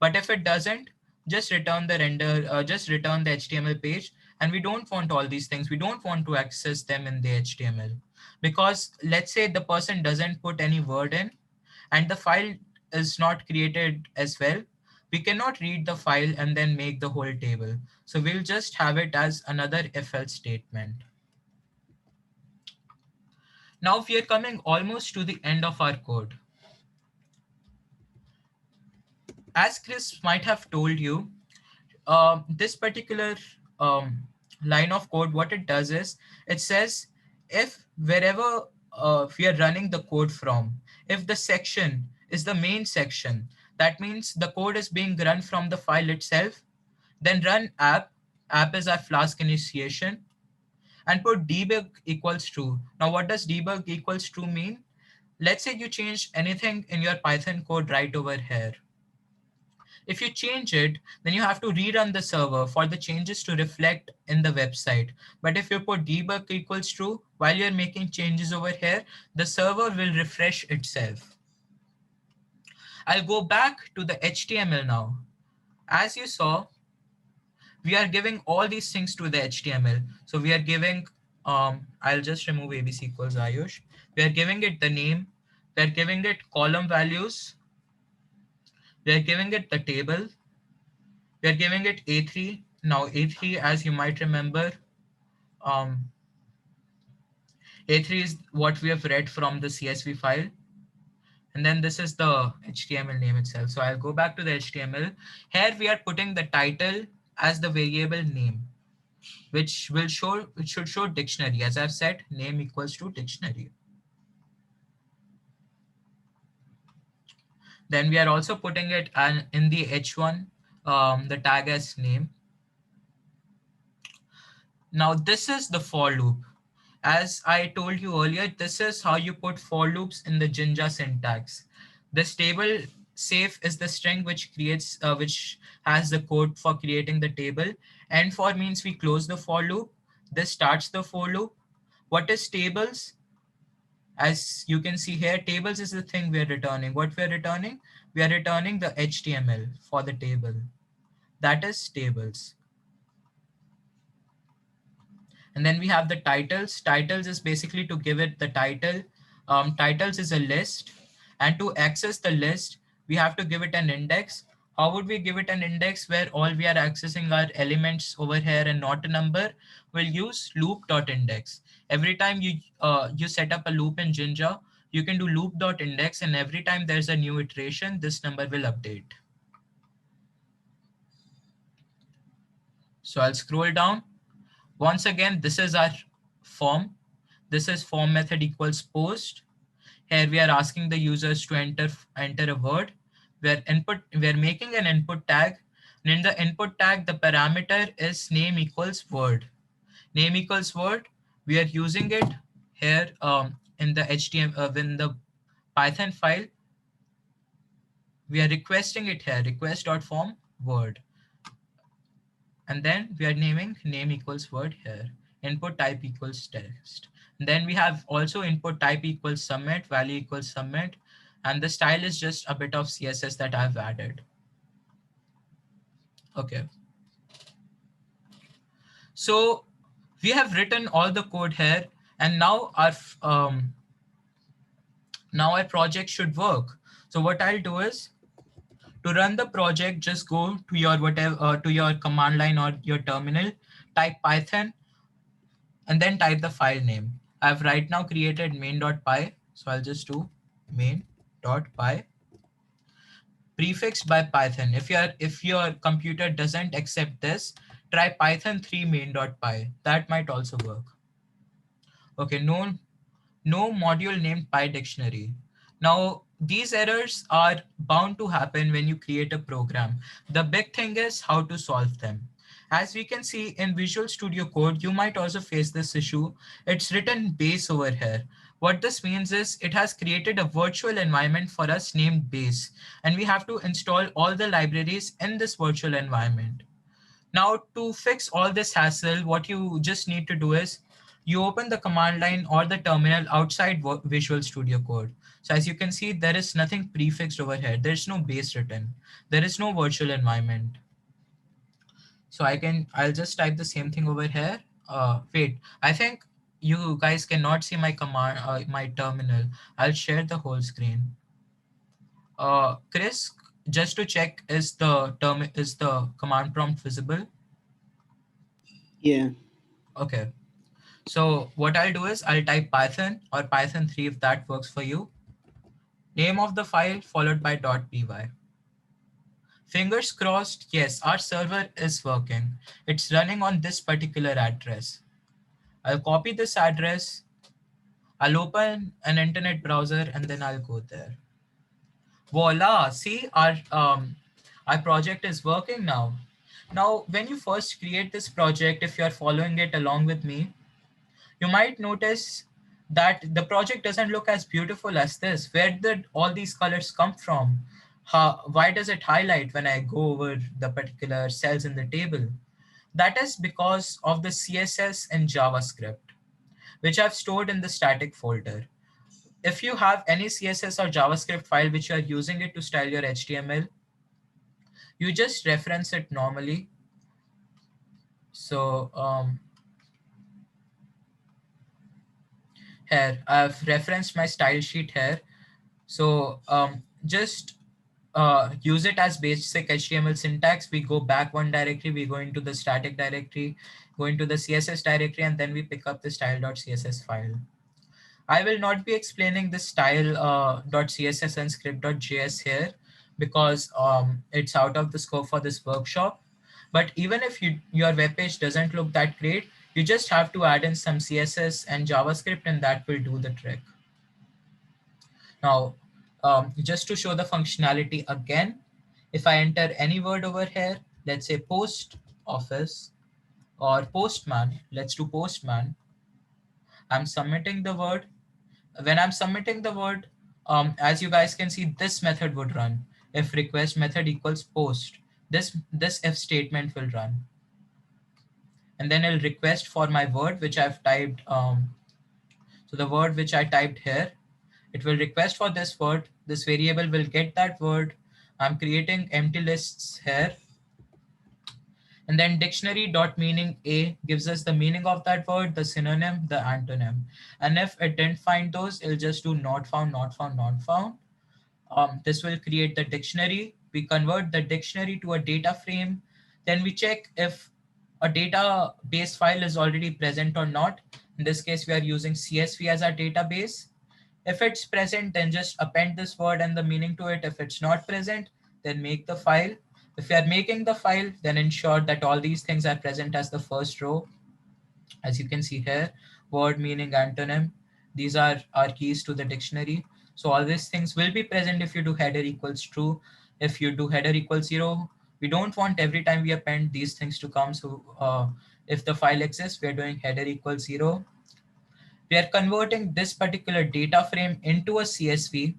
But if it doesn't, just return the just return the HTML page. And we don't want all these things. We don't want to access them in the HTML, because let's say the person doesn't put any word in and the file is not created as well. We cannot read the file and then make the whole table. So we'll just have it as another if else statement. Now we are coming almost to the end of our code. As Chris might have told you, this particular um, line of code, what it does is it says if wherever we are running the code from, if the section is the main section, that means the code is being run from the file itself, then run app is our Flask initiation, and put debug equals true. Now what does debug equals true mean? Let's say you change anything in your Python code right over here. If you change it, then you have to rerun the server for the changes to reflect in the website. But if you put debug equals true, while you're making changes over here, the server will refresh itself. I'll go back to the HTML now. As you saw, we are giving all these things to the HTML. So we are giving, I'll just remove ABC equals Ayush. We are giving it the name. We are giving it column values. We are giving it the table. We are giving it A3. Now A3, as you might remember, um, A3 is what we have read from the CSV file. And then this is the HTML name itself. So I'll go back to the HTML. Here we are putting the title as the variable name, which will show, it should show dictionary. As I've said, name equals to dictionary. Then we are also putting it in the h1, the tag as name. Now this is the for loop. As I told you earlier, this is how you put for loops in the Jinja syntax. This table safe is the string which has the code for creating the table. And for means we close the for loop. This starts the for loop. What is tables? As you can see here, tables is the thing we are returning. What we are returning? We are returning the HTML for the table. That is tables. And then we have the titles. Titles is basically to give it the title. Titles is a list. And to access the list, we have to give it an index. How would we give it an index where all we are accessing are elements over here and not a number? We'll use loop.index. Every time you set up a loop in Jinja, you can do loop.index, and every time there's a new iteration, this number will update. So I'll scroll down. Once again, this is our form. This is form method equals post. Here we are asking the users to enter a word. We're making an input tag. And in the input tag, the parameter is name equals word. Name equals word. We are using it here in the HTML in the Python file. We are requesting it here, request.form word. And then we are naming name equals word here, input type equals text. And then we have also input type equals submit, value equals submit, and the style is just a bit of CSS that I've added. Okay, so we have written all the code here, and now our project should work. So what I'll do is, to run the project, just go to your whatever to your command line or your terminal, type Python, and then type the file name. I've right now created main.py, so I'll just do main.py prefixed by Python. If your computer doesn't accept this, try Python 3 main.py. That might also work. Okay, no module named PyDictionary. Now, these errors are bound to happen when you create a program. The big thing is how to solve them. As we can see in Visual Studio Code, you might also face this issue. It's written base over here. What this means is it has created a virtual environment for us named base, and we have to install all the libraries in this virtual environment. Now, to fix all this hassle, what you just need to do is you open the command line or the terminal outside Visual Studio Code. So as you can see, there is nothing prefixed over here. There's no base written. There is no virtual environment. So I'll just type the same thing over here. Wait, I think you guys cannot see my my terminal. I'll share the whole screen. Chris, just to check, is the command prompt visible? Yeah. Okay. So what I'll do is I'll type Python or Python 3 if that works for you. Name of the file followed by .py. Fingers crossed, yes, our server is working. It's running on this particular address. I'll copy this address. I'll open an internet browser and then I'll go there. Voila, see our project is working now. Now, when you first create this project, if you're following it along with me, you might notice that the project doesn't look as beautiful as this. Where did all these colors come from? Why does it highlight when I go over the particular cells in the table? That is because of the CSS and JavaScript, which I've stored in the static folder. If you have any CSS or JavaScript file which you are using it to style your HTML, you just reference it normally. So here I've referenced my style sheet here. So just use it as basic HTML syntax. We go back one directory, we go into the static directory, go into the CSS directory, and then we pick up the style.css file. I will not be explaining the style.css and script.js here because it's out of the scope for this workshop. But even if your web page doesn't look that great, you just have to add in some CSS and JavaScript and that will do the trick. Now, Just to show the functionality again, if I enter any word over here, let's say post office or postman, let's do postman. I'm submitting the word. When I'm submitting the word, as you guys can see, this method would run. If request method equals post, this if statement will run, and then it'll request for my word which I've typed. So the word which I typed here, it will request for this word. This variable will get that word. I'm creating empty lists here. And then dictionary dot meaning A gives us the meaning of that word, the synonym, the antonym. And if it didn't find those, it'll just do not found, not found, not found. This will create the dictionary. We convert the dictionary to a data frame. Then we check if a database file is already present or not. In this case, we are using CSV as our database. If it's present, then just append this word and the meaning to it. If it's not present, then make the file. If you are making the file, then ensure that all these things are present as the first row. As you can see here, word, meaning, antonym. These are our keys to the dictionary. So all these things will be present if you do header equals true. If you do header equals 0, we don't want every time we append these things to come. So if the file exists, we are doing header equals 0. We are converting this particular data frame into a CSV,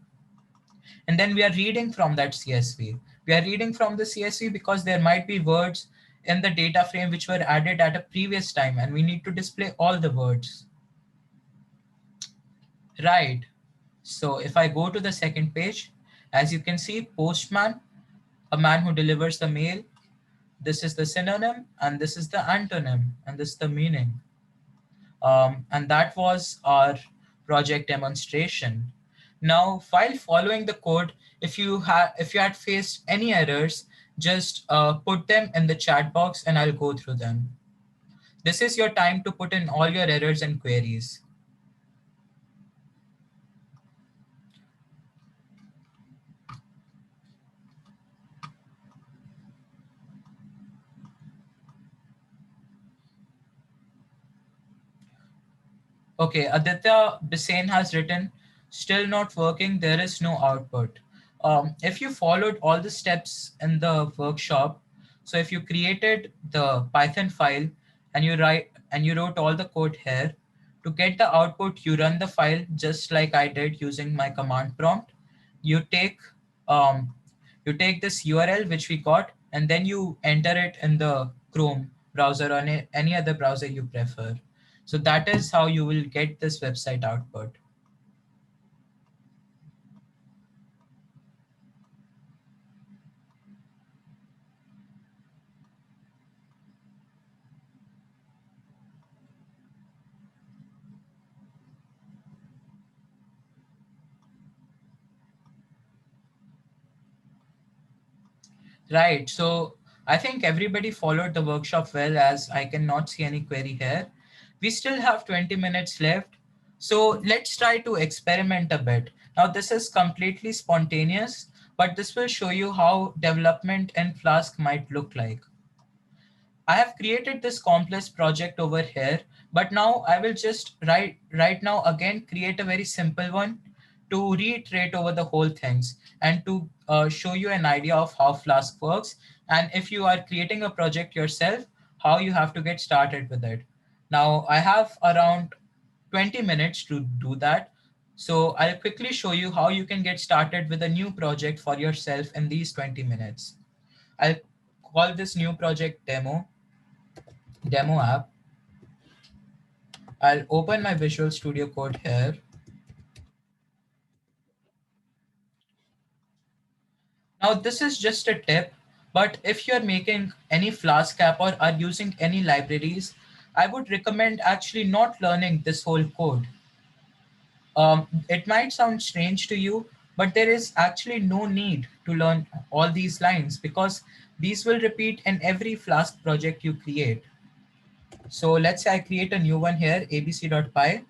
and then we are reading from that CSV. We are reading from the CSV because there might be words in the data frame which were added at a previous time, and we need to display all the words. Right. So if I go to the second page, as you can see, postman, a man who delivers the mail. This is the synonym, and this is the antonym, and this is the meaning. And that was our project demonstration. Now, while following the code, if you had faced any errors, just put them in the chat box and I'll go through them. This is your time to put in all your errors and queries. Okay, Aditya Bisain has written, still not working, there is no output. If you followed all the steps in the workshop, so if you created the Python file and you wrote all the code here, to get the output, you run the file just like I did using my command prompt. You take um, you take this URL which we got, and then you enter it in the Chrome browser or any other browser you prefer. So that is how you will get this website output. Right. So I think everybody followed the workshop well, as I cannot see any query here. We still have 20 minutes left. So let's try to experiment a bit. Now this is completely spontaneous, but this will show you how development in Flask might look like. I have created this complex project over here, but now I will just right now again create a very simple one to reiterate over the whole things and to show you an idea of how Flask works. And if you are creating a project yourself, how you have to get started with it. Now I have around 20 minutes to do that. So I'll quickly show you how you can get started with a new project for yourself in these 20 minutes. I'll call this new project demo app. I'll open my Visual Studio Code here. Now this is just a tip, but if you're making any Flask app or are using any libraries, I would recommend actually not learning this whole code. It might sound strange to you, but there is actually no need to learn all these lines because these will repeat in every Flask project you create. So let's say I create a new one here, abc.py.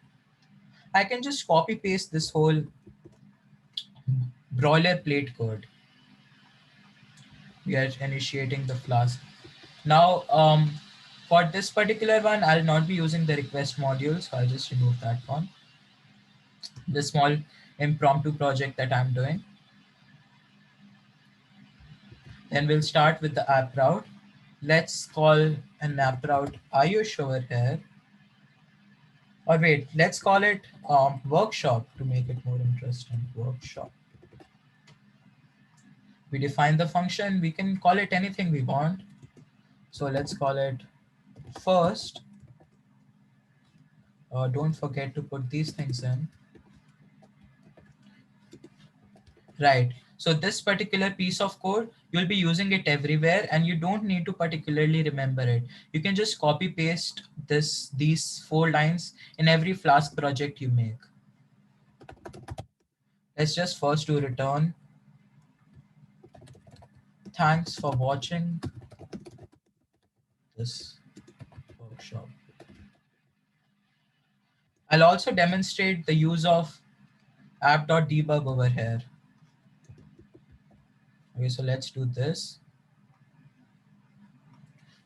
I can just copy paste this whole broiler plate code. We are initiating the Flask. Now, for this particular one, I'll not be using the request module, so I'll just remove that one. the small impromptu project that I'm doing. Then we'll start with the app route. Let's call an app route Ayush over here. Or wait, let's call it workshop to make it more interesting. Workshop. We define the function. We can call it anything we want. So let's call it first. Don't forget to put these things in. Right. So this particular piece of code, you'll be using it everywhere and you don't need to particularly remember it. You can just copy paste these 4 lines in every Flask project you make. Let's just first do return. Thanks for watching this workshop. I'll also demonstrate the use of app.debug over here. Okay, so let's do this.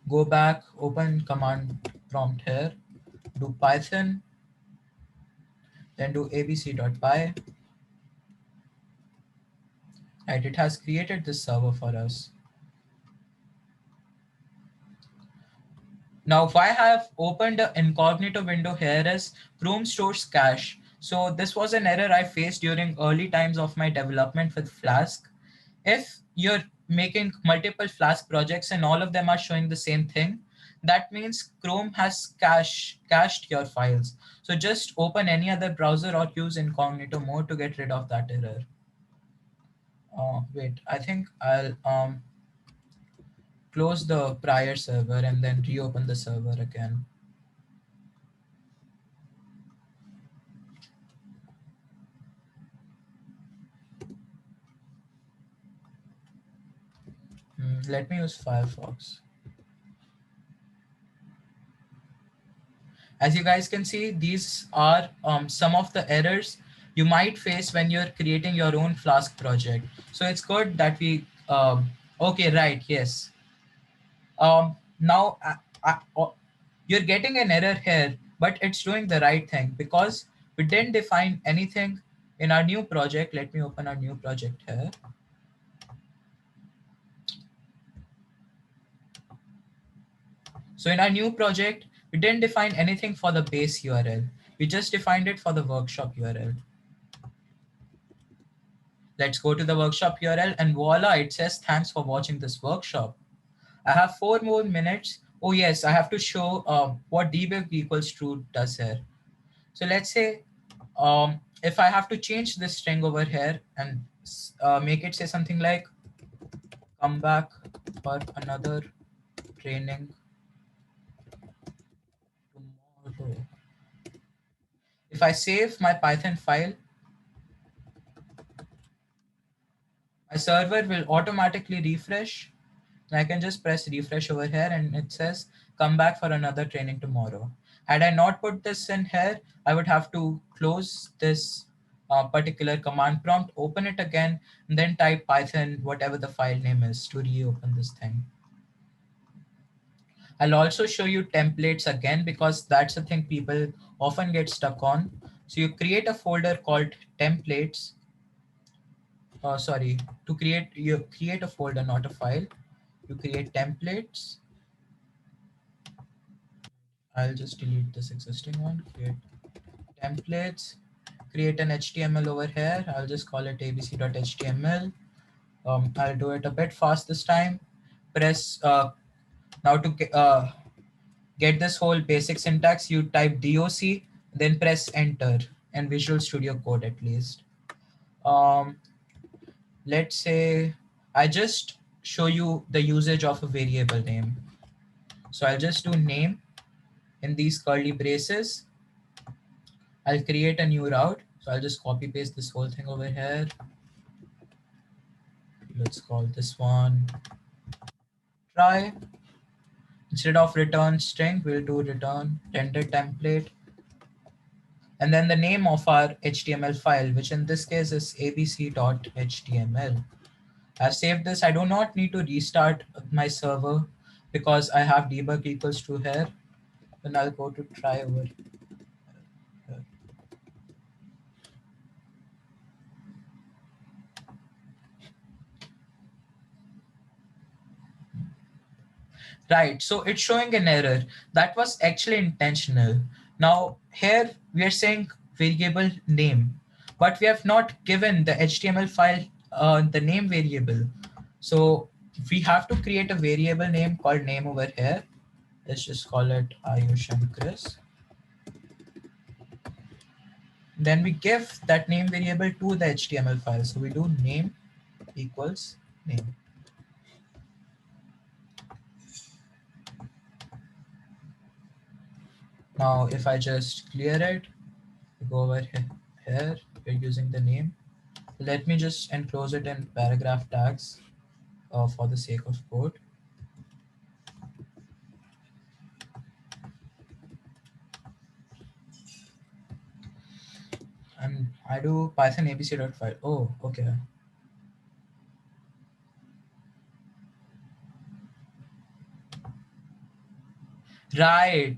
Go back, open command prompt here, do Python, then do abc.py. Right, it has created this server for us. Now, why I have opened the incognito window here is Chrome stores cache. So this was an error I faced during early times of my development with Flask. If you're making multiple Flask projects and all of them are showing the same thing, that means Chrome has cached your files. So just open any other browser or use incognito mode to get rid of that error. Wait, I think I'll close the prior server and then reopen the server again. Let me use Firefox. As you guys can see, these are some of the errors you might face when you're creating your own Flask project. So it's good that okay, right, yes. Now you're getting an error here, but it's doing the right thing because we didn't define anything in our new project. Let me open our new project here. So in our new project, we didn't define anything for the base URL. We just defined it for the workshop URL. Let's go to the workshop URL and voila, it says thanks for watching this workshop. I have 4 more minutes. Oh yes, I have to show what debug equals true does here. So let's say if I have to change this string over here and make it say something like come back for another training tomorrow. If I save my Python file, my server will automatically refresh. And I can just press refresh over here and it says come back for another training tomorrow. Had I not put this in here, I would have to close this particular command prompt, open it again, and then type Python, whatever the file name is, to reopen this thing. I'll also show you templates again because that's the thing people often get stuck on. So you create a folder called templates. Sorry, you create a folder, not a file. You create templates. I'll just delete this existing one, create templates, create an HTML over here. I'll just call it abc.html. I'll do it a bit fast this time. Press, now to get this whole basic syntax, you type doc, then press enter, and Visual Studio Code at least. Um, let's say I just show you the usage of a variable name. So I'll just do name in these curly braces. I'll create a new route. So I'll just copy paste this whole thing over here. Let's call this one try. Instead of return string, we'll do return tender template. And then the name of our HTML file, which in this case is abc.html. I've saved this. I do not need to restart my server because I have debug equals true here. Then I'll go to try over here. Right, so it's showing an error. That was actually intentional. Now, here we are saying variable name, but we have not given the HTML file the name variable. So we have to create a variable name called name over here. Let's just call it Ayush and Chris. Then we give that name variable to the HTML file. So we do name equals name. Now, if I just clear it, go over here, we're using the name. Let me just enclose it in paragraph tags for the sake of code. And I do Python abc.file. Oh, okay. Right.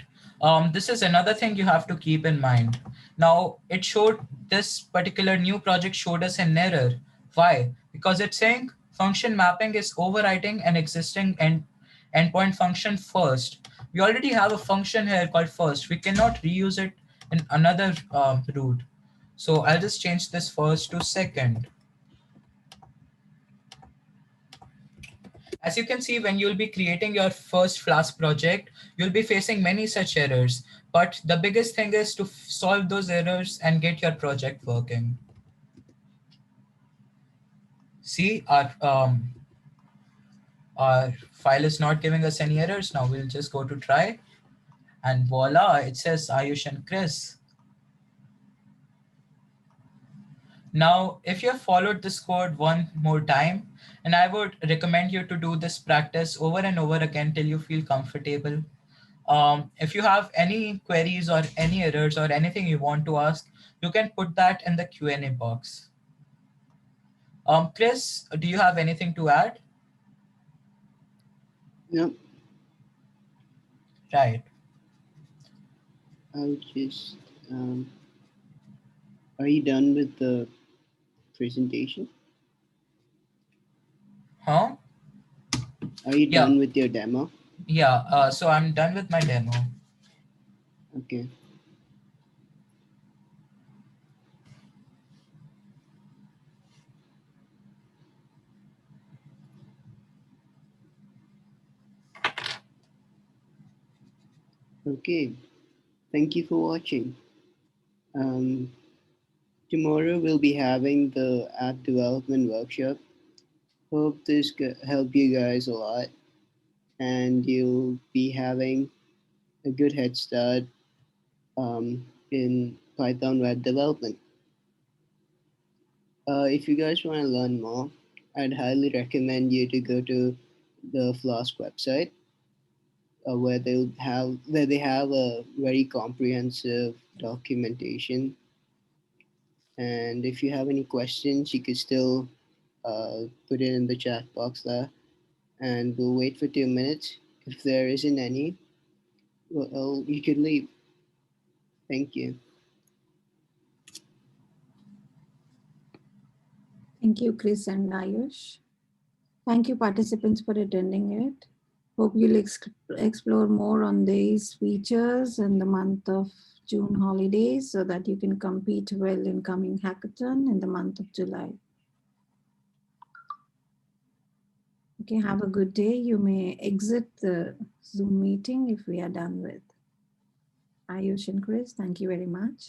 This is another thing you have to keep in mind. Now, it showed this particular new project showed us an error. Why? Because it's saying function mapping is overwriting an existing endpoint function first. We already have a function here called first. We cannot reuse it in another route. So I'll just change this first to second. As you can see, when you'll be creating your first Flask project, you'll be facing many such errors. But the biggest thing is to solve those errors and get your project working. See, our file is not giving us any errors. Now we'll just go to try, and voila, it says Ayush and Chris. Now, if you have followed this code one more time, and I would recommend you to do this practice over and over again till you feel comfortable. If you have any queries or any errors or anything you want to ask, you can put that in the Q&A box. Chris, do you have anything to add? No, Right. I'll just. Um, are you done with the presentation? Huh? Are you Yeah. done with your demo? Yeah. So I'm done with my demo. Okay. Okay. Thank you for watching. Um, Tomorrow we'll be having the app development workshop. Hope this help you guys a lot, and you'll be having a good head start in Python web development. If you guys want to learn more, I'd highly recommend you to go to the Flask website, where they have a very comprehensive documentation. And if you have any questions, you could still put it in the chat box there, and we'll wait for 2 minutes. If there isn't any, well, you could leave. Thank you. Thank you, Chris and Ayush. Thank you, participants, for attending it. Hope you'll explore more on these features in the month of June holidays so that you can compete well in coming hackathon in the month of July. Okay, have a good day. You may exit the Zoom meeting if we are done with. Ayush and Chris, thank you very much.